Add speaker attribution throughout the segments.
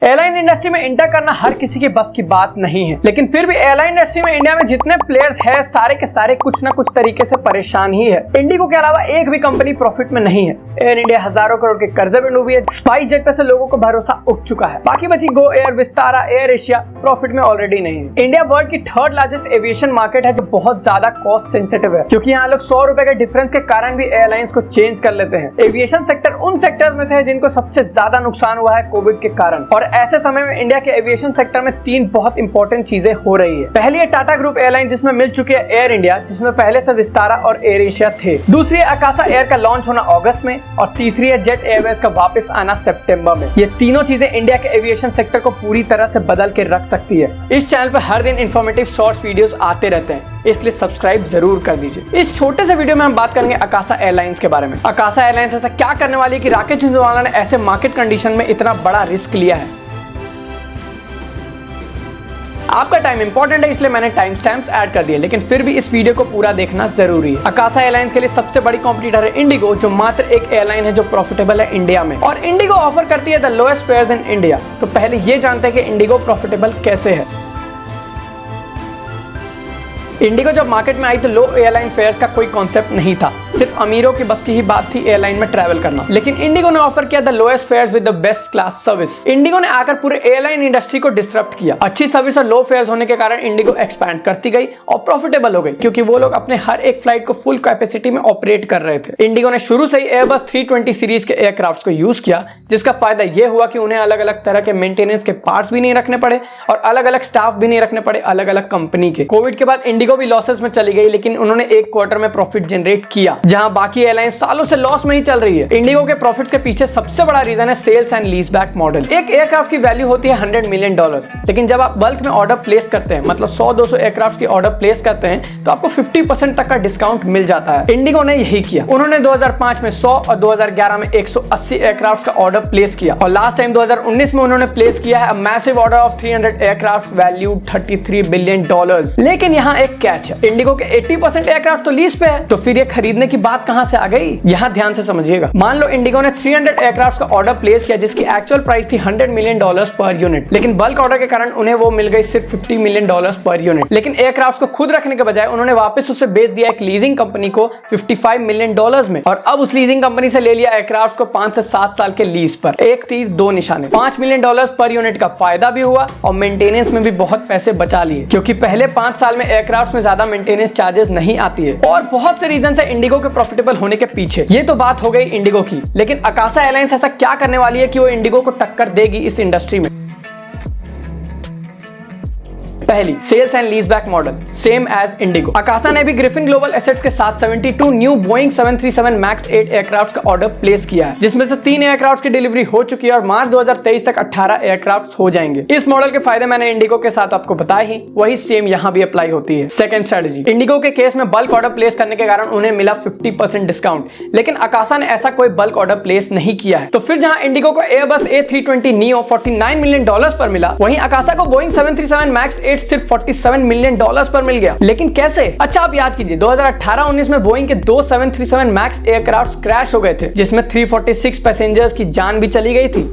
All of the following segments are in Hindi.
Speaker 1: एयरलाइन इंडस्ट्री में इंटर करना हर किसी के बस की बात नहीं है, लेकिन फिर भी एयरलाइन इंडस्ट्री में इंडिया में जितने प्लेयर्स हैं सारे के सारे कुछ ना कुछ तरीके से परेशान ही है। इंडिगो के अलावा एक भी कंपनी प्रॉफिट में नहीं है। एयर इंडिया हजारों करोड़ के कर्जे में डूबी है। स्पाइस जेट पे से लोगों को भरोसा उठ चुका है। बाकी बची Go Air, Vistara, air Asia profit में ऑलरेडी नहीं है। इंडिया वर्ल्ड की थर्ड लार्जेस्ट एविएशन मार्केट है, जो बहुत ज्यादा कॉस्ट सेंसिटिव है, क्योंकि यहाँ लोग 100 रुपए के डिफरेंस के कारण भी एयरलाइंस को चेंज कर लेते हैं। एविएशन सेक्टर उन सेक्टर्स में थे जिनको सबसे ज्यादा नुकसान हुआ है कोविड के कारण, और ऐसे समय में इंडिया के एविएशन सेक्टर में 3 बहुत इंपॉर्टेंट चीजें हो रही है। पहली है टाटा ग्रुप एयरलाइन, जिसमें मिल चुकी है एयर इंडिया, जिसमें पहले से विस्तारा और एयर एशिया थे। दूसरी है आकाशा एयर का लॉन्च होना अगस्त में, और तीसरी है जेट एयरवेज का वापस आना सितंबर में। ये तीनों चीजें इंडिया के एविएशन सेक्टर को पूरी तरह से बदल के रख सकती है। इस चैनल पर हर दिन इंफॉर्मेटिव शॉर्ट्स वीडियोस आते रहते हैं, इसलिए सब्सक्राइब जरूर कर दीजिए। इस छोटे से वीडियो में हम बात करेंगे आकाशा एयरलाइंस के बारे में। आकाशा एयरलाइंस ऐसा क्या करने वाली है कि राकेश झुंझुनवाला ने ऐसे मार्केट कंडीशन में इतना बड़ा रिस्क लिया है। आपका टाइम इंपॉर्टेंट है, इसलिए मैंने टाइम स्टैम्प्स ऐड कर दिए, लेकिन फिर भी इस वीडियो को पूरा देखना जरूरी है। आकाशा एयरलाइंस के लिए सबसे बड़ी कॉम्पिटिटर है इंडिगो, जो मात्र एक एयरलाइन है जो प्रॉफिटेबल है इंडिया में, और इंडिगो ऑफर करती है the lowest fares in India. तो पहले ये जानते हैं कि इंडिगो प्रॉफिटेबल कैसे है। इंडिगो जब मार्केट में आई तो लो एयरलाइन फेयर्स का कोई कॉन्सेप्ट नहीं था, सिर्फ अमीरों की बस की ही बात थी एयरलाइन में ट्रैवल करना। लेकिन इंडिगो ने ऑफर किया the lowest fares with the best class service. IndiGo ने आकर पूरे एयरलाइन इंडस्ट्री को डिसरप्ट किया। अच्छी सर्विस और लो फेयर्स होने के कारण इंडिगो एक्सपैंड करती गई और प्रॉफिटेबल हो गई, क्योंकि वो लोग अपने हर एक फ्लाइट को फुल कैपेसिटी में ऑपरेट कर रहे थे। इंडिगो ने शुरू से ही एयरबस 320 सीरीज के एयरक्राफ्ट को यूज किया, जिसका फायदा यह हुआ कि उन्हें अलग अलग तरह के मेंटेनेंस के पार्ट्स भी नहीं रखने पड़े और अलग अलग स्टाफ भी नहीं रखने पड़े अलग अलग कंपनी के। कोविड के बाद इंडिगो भी लॉसेस में चली गई, लेकिन उन्होंने एक क्वार्टर में प्रॉफिट जनरेट किया, जहां बाकी एयरलाइंस सालों से लॉस में ही चल रही है। इंडिगो के प्रॉफिट्स के पीछे सबसे बड़ा रीजन है sales and lease back model. एक एयरक्राफ्ट की वैल्यू होती है $100 मिलियन, लेकिन जब आप बल्क में ऑर्डर प्लेस करते हैं, मतलब 100-200 एयरक्राफ्ट की ऑर्डर प्लेस करते हैं, तो आपको 50% तक का डिस्काउंट मिल जाता है। इंडिगो ने यही किया। उन्होंने 2005 में 100 और 2011 में 180 एयरक्राफ्ट का ऑर्डर प्लेस किया, और लास्ट टाइम 2019 में उन्होंने प्लेस किया है massive order of 300 aircraft value $33 billion. लेकिन यहाँ एक कैच है, इंडिगो के 80% एयरक्राफ्ट तो लीज पे है, तो फिर ये खरीदने की बात कहां से आ गई? यहां ध्यान से समझिएगा। मान लो इंडिगो ने 300 एयरक्राफ्ट का ऑर्डर प्लेस किया, जिसकी एक्चुअल प्राइस थी $100 मिलियन पर यूनिट, लेकिन बल्क ऑर्डर के कारण उन्हें वो मिल गई सिर्फ $50 मिलियन पर यूनिट। लेकिन एयरक्राफ्ट को खुद रखने के बजाय उन्होंने वापस उसे बेच दिया एक लीजिंग कंपनी को $55 मिलियन में, और अब उस लीजिंग कंपनी से ले लिया एयरक्राफ्ट को 5 से 7 साल के लीज पर। एक तीर दो निशाने, $5 मिलियन पर यूनिट का फायदा भी हुआ और मेंटेनेंस में भी बहुत पैसे बचा लिए, क्योंकि पहले 5 साल में एयरक्राफ्ट में ज्यादा मेंटेनेंस चार्जेस नहीं आती है। और बहुत से रीजन है इंडिगो के प्रॉफिटेबल होने के पीछे। ये तो बात हो गई इंडिगो की, लेकिन आकाशा एयरलाइंस ऐसा क्या करने वाली है कि वो इंडिगो को टक्कर देगी इस इंडस्ट्री में? पहली, sales and lease back model, same as IndiGo. Akasa ने भी ग्रिफिन ग्लोबल एसेट्स के साथ 72 न्यू बोइंग 737 मैक्स 8 एयरक्राफ्ट का ऑर्डर प्लेस किया है, जिसमें से 3 एयरक्राफ्ट की डिलीवरी हो चुकी है और मार्च 2023 तक 18 एयरक्राफ्ट हो जाएंगे। इस मॉडल के फायदे मैंने इंडिगो के साथ आपको बताए ही, वही सेम यहाँ भी अप्लाई होती है। सेकंड स्ट्रेटजी, इंडिगो के केस में बल्क ऑर्डर प्लेस करने के कारण उन्हें मिला 50% डिस्काउंट, लेकिन आकाशा ने ऐसा कोई बल्क ऑर्डर प्लेस नहीं किया है। तो फिर जहां इंडिगो को एयरबस A320 neo $49 मिलियन पर मिला, वहीं आकाशा को बोइंग 737 मैक्स 8 सिर्फ $47 मिलियन पर मिल गया। लेकिन कैसे? अच्छा, आप याद कीजिए 2018-19 में बोइंग के 2 737 मैक्स एयरक्राफ्ट क्रैश हो गए थे, जिसमें 346 पैसेंजर्स की जान भी चली गई थी।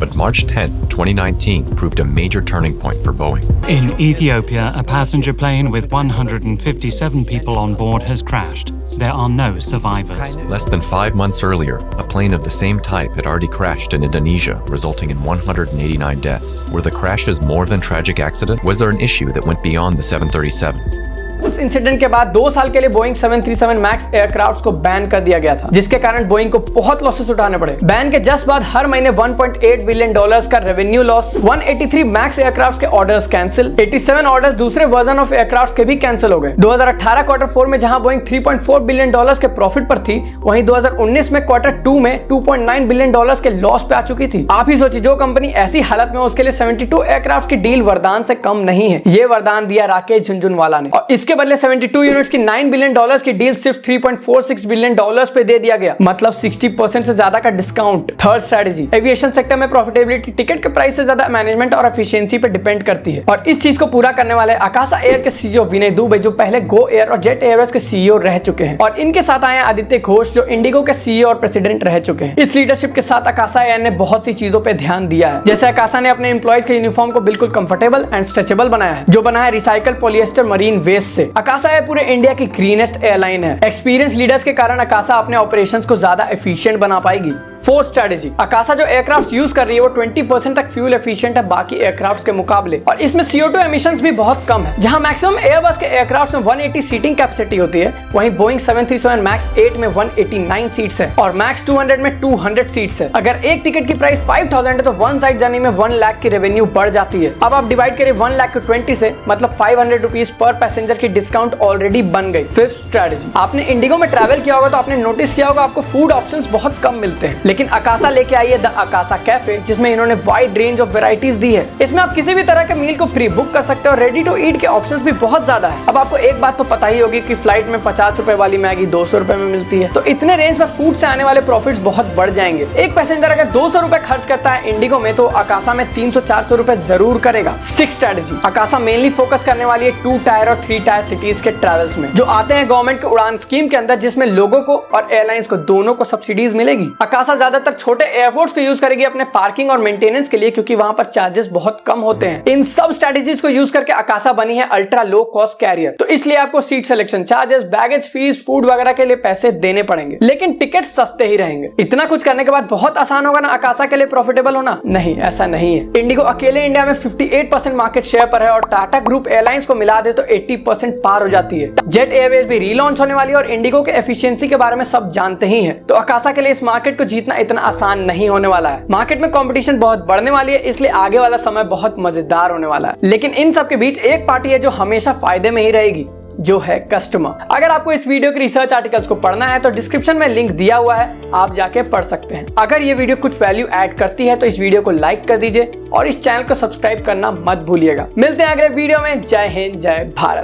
Speaker 2: But March 10, 2019 proved a major turning point for Boeing.
Speaker 3: In Ethiopia, a passenger plane with 157 people on board has crashed. There are no survivors.
Speaker 2: Less than 5 months earlier, a plane of the same type had already crashed in Indonesia, resulting in 189 deaths. Were the crashes more than tragic accident? Was there an issue that went beyond the 737?
Speaker 1: उस इंसिडेंट के बाद 2 साल के लिए बोइंग 737 मैक्स एयरक्राफ्ट को बैन कर दिया गया था, जिसके कारण बोइंग को बहुत लॉसेस उठाने पड़े। बैन के जस्ट बाद हर महीने $1.8 बिलियन का रेवेन्यू लॉस, 183 मैक्स एयरक्राफ्ट के ऑर्डर्स कैंसिल, 87 ऑर्डर्स दूसरे वर्जन ऑफ एयरक्राफ्ट के भी कैंसिल हो गए। 2018 क्वार्टर 4 में जहां बोइंग $3.4 बिलियन के प्रॉफिट पर थी, वहीं 2019 में क्वार्टर 2 में $2.9 बिलियन के लॉस पे आ चुकी थी। आप ही सोचिए, जो कंपनी ऐसी हालत में उसके लिए 72 एयरक्राफ्ट की डील वरदान से कम नहीं है। ये वरदान दिया राकेश झुनझुनवाला ने, और इसके इसके बदले 72 यूनिट्स की $9 बिलियन की डील सिर्फ $3.46 बिलियन पे दे दिया गया, मतलब 60% से ज्यादा का discount. Third strategy, aviation sector में प्रॉफिटेबिलिटी टिकट के प्राइस से ज्यादा मैनेजमेंट और एफिशिएंसी पे डिपेंड करती है, और इस चीज को पूरा करने वाले आकाशा एयर के सीईओ विनय दुबे, जो पहले गो एयर और जेट एयरवेज के सीईओ रह चुके हैं, और इनके साथ आए आदित्य घोष, जो इंडिगो के सीईओ और प्रेसिडेंट रह चुके हैं। इस लीडरशिप के साथ आकाशा एयर ने बहुत सी चीजों पे ध्यान दिया है, जैसे आकाशा ने अपने एम्प्लॉइज के यूनिफॉर्म को बिल्कुल कंफर्टेबल एंड स्ट्रेचेबल बनाया है, जो बना है रिसाइकल पॉलिएस्टर मरीन वेस्ट से। आकाशा एयर पूरे इंडिया की ग्रीनेस्ट एयरलाइन है। एक्सपीरियंस लीडर्स के कारण आकाशा अपने ऑपरेशंस को ज्यादा एफिशिएंट बना पाएगी। फोर्थ स्ट्रेटजी, आकाशा जो एयरक्राफ्ट यूज कर रही है वो 20% तक फ्यूल एफिशिएंट है बाकी एयरक्राफ्ट के मुकाबले, और इसमें CO2 एमिशंस भी बहुत कम है। जहां मैक्सिमम एयरबस के एयरक्राफ्ट में 180 सीटिंग कैपेसिटी होती है, वहीं बोइंग 737 मैक्स 8 में 189 सीट्स है, और मैक्स 200 में 200 सीट्स है। अगर एक टिकट की प्राइस 5000 है तो वन साइड जर्नी में 1 लाख की रेवेन्यू बढ़ जाती है। अब आप डिवाइड करें 1 लाख को 20 से, मतलब 500 रुपीज पर पैसेंजर की डिस्काउंट ऑलरेडी बन गई। फिफ्थ स्ट्रेटजी, आपने इंडिगो में ट्रैवल किया होगा तो आपने नोटिस किया होगा आपको फूड ऑप्शंस बहुत कम मिलते हैं, लेकिन आकाशा लेके आई है द आकाशा कैफे, जिसमें इन्होंने वाइड रेंज ऑफ वैरायटीज दी है। इसमें आप किसी भी तरह के मील को प्री बुक कर सकते हो, और रेडी टू ईट के ऑप्शंस भी बहुत ज्यादा है। अब आपको एक बात तो पता ही होगी कि फ्लाइट में 50 रुपए वाली मैगी 200 रुपए में मिलती है, तो इतने रेंज में फूड से आने वाले प्रॉफिट्स बहुत बढ़ जाएंगे। एक पैसेंजर अगर 200 रुपए खर्च करता है इंडिगो में, तो आकाशा में 300-400 रुपए जरूर करेगा। सिक्स स्ट्रेटजी, आकाशा मेनली फोकस करने वाली है 2 टायर और 3 टायर सिटीज के ट्रेवल्स में, जो आते हैं गवर्नमेंट के उड़ान स्कीम के अंदर, जिसमें लोगों को और एयरलाइंस को दोनों को सब्सिडीज मिलेगी। आकाशा ज्यादातर छोटे एयरपोर्ट्स को यूज करेगी अपने पार्किंग और मेंटेनेंस के लिए, क्योंकि वहां पर चार्जेस बहुत कम होते हैं। इन सब स्ट्रेटजीज को यूज करके आकाशा बनी है अल्ट्रा लो कॉस्ट कैरियर, तो इसलिए आपको seat selection charges, baggage fees, food वगैरह के लिए पैसे देने पड़ेंगे, लेकिन टिकट सस्ते ही रहेंगे। इतना कुछ करने के बाद बहुत आसान होगा ना आकाशा के लिए प्रॉफिटेबल होना? नहीं, ऐसा नहीं है। इंडिगो अकेले इंडिया में 58% मार्केट शेयर पर है, और टाटा ग्रुप एयरलाइंस को मिला दे तो 80% पार हो जाती है। जेट एयरवेज भी रीलॉन्च होने वाली है, और इंडिगो के एफिशिएंसी के बारे में सब जानते ही हैं, तो आकाशा के लिए इस मार्केट को जीतना इतना आसान नहीं होने वाला है। मार्केट में कंपटीशन बहुत बढ़ने वाली है, इसलिए आगे वाला समय बहुत मजेदार होने वाला है। लेकिन इन सब के बीच एक पार्टी है जो हमेशा फायदे में ही रहेगी, जो है कस्टमर। अगर आपको इस वीडियो के रिसर्च आर्टिकल्स को पढ़ना है तो डिस्क्रिप्शन में लिंक दिया हुआ है, आप जाके पढ़ सकते हैं। अगर ये वीडियो कुछ वैल्यू ऐड करती है तो इस वीडियो को लाइक कर दीजिए, और इस चैनल को सब्सक्राइब करना मत भूलिएगा। मिलते हैं अगले वीडियो में। जय हिंद, जय भारत।